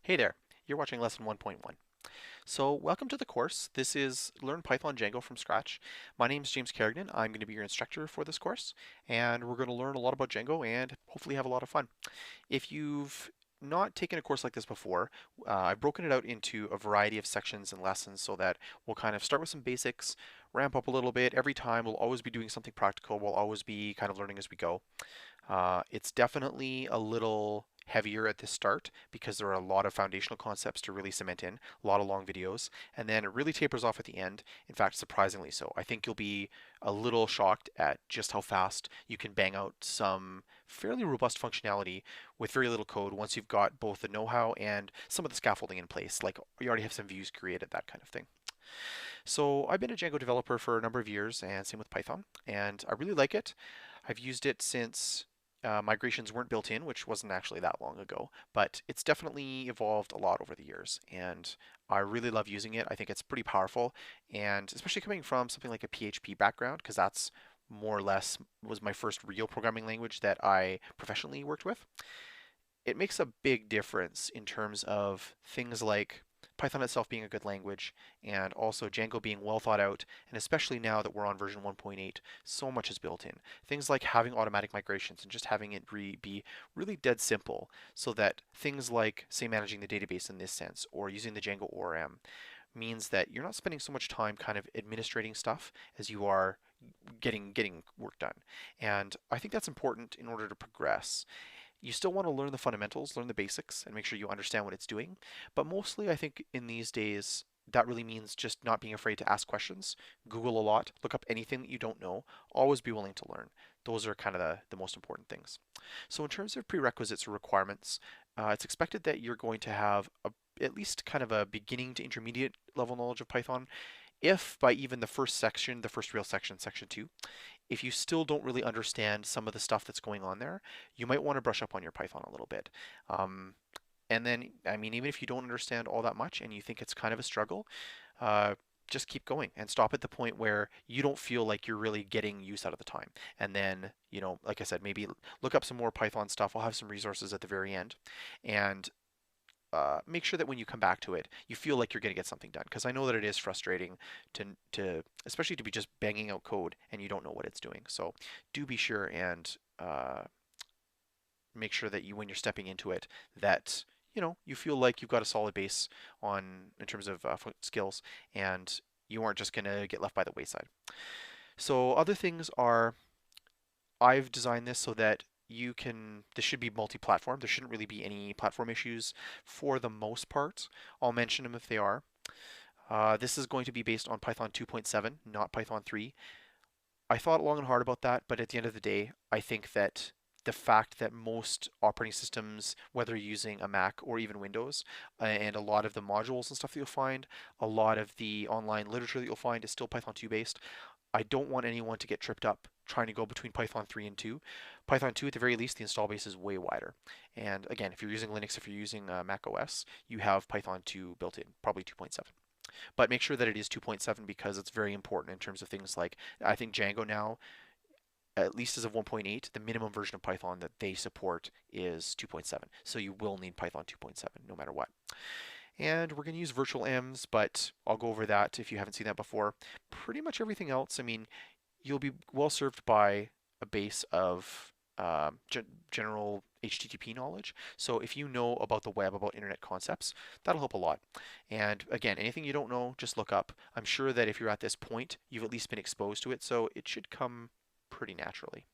Hey there, you're watching lesson 1.1. So welcome to the course. This is Learn Python Django from scratch. My name is James Kerrigan. I'm going to be your instructor for this course, and we're going to learn a lot about Django and hopefully have a lot of fun. If you've not taken a course like this before, I've broken it out into a variety of sections and lessons so that we'll kind of start with some basics, ramp up a little bit. Every time we'll always be doing something practical. We'll always be kind of learning as we go. It's definitely a little heavier at the start because there are a lot of foundational concepts to really cement in, a lot of long videos, and then it really tapers off at the end. In fact, surprisingly so. I think you'll be a little shocked at just how fast you can bang out some fairly robust functionality with very little code once you've got both the know-how and some of the scaffolding in place, like you already have some views created, that kind of thing. So I've been a Django developer for a number of years, and same with Python, and I really like it. I've used it since migrations weren't built in, which wasn't actually that long ago, but it's definitely evolved a lot over the years, and I really love using it. I think it's pretty powerful, and especially coming from something like a PHP background, because that's more or less was my first real programming language that I professionally worked with. It makes a big difference in terms of things like Python itself being a good language and also Django being well thought out, and especially now that we're on version 1.8, so much is built in. Things like having automatic migrations and just having it be really dead simple so that things like, say, managing the database in this sense or using the Django ORM means that you're not spending so much time kind of administrating stuff as you are getting work done. And I think that's important in order to progress. You still want to learn the fundamentals, learn the basics, and make sure you understand what it's doing. But mostly, I think in these days, that really means just not being afraid to ask questions, Google a lot, look up anything that you don't know, always be willing to learn. Those are kind of the most important things. So in terms of prerequisites or requirements, it's expected that you're going to have at least kind of a beginning to intermediate level knowledge of Python, if by even the first section, the first real section, section 2, if you still don't really understand some of the stuff that's going on there, you might want to brush up on your Python a little bit. Um, and then, I mean, even if you don't understand all that much and you think it's kind of a struggle, uh, just keep going and stop at the point where you don't feel like you're really getting use out of the time. And then, like I said, maybe look up some more Python stuff. I'll have some resources at the very end. And make sure that when you come back to it, you feel like you're going to get something done. Because I know that it is frustrating especially to be just banging out code and you don't know what it's doing. So do be sure and make sure that when you're stepping into it, that you feel like you've got a solid base in terms of skills, and you aren't just going to get left by the wayside. So other things are, I've designed this so that this should be multi-platform. There shouldn't really be any platform issues for the most part. I'll mention them if they are. This is going to be based on Python 2.7, not Python 3. I thought long and hard about that, but at the end of the day, I think that the fact that most operating systems, whether using a Mac or even Windows, and a lot of the modules and stuff that you'll find, a lot of the online literature that you'll find is still Python 2 based. I don't want anyone to get tripped up trying to go between Python 3 and 2. Python 2, at the very least, the install base is way wider. And again, if you're using Linux, if you're using Mac OS, you have Python 2 built in, probably 2.7. But make sure that it is 2.7 because it's very important in terms of things like, I think Django now, at least as of 1.8, the minimum version of Python that they support is 2.7. So you will need Python 2.7 no matter what. And we're going to use virtual M's, but I'll go over that if you haven't seen that before. Pretty much everything else, I mean, you'll be well served by a base of general HTTP knowledge. So if you know about the web, about internet concepts, that'll help a lot. And again, anything you don't know, just look up. I'm sure that if you're at this point, you've at least been exposed to it, so it should come pretty naturally.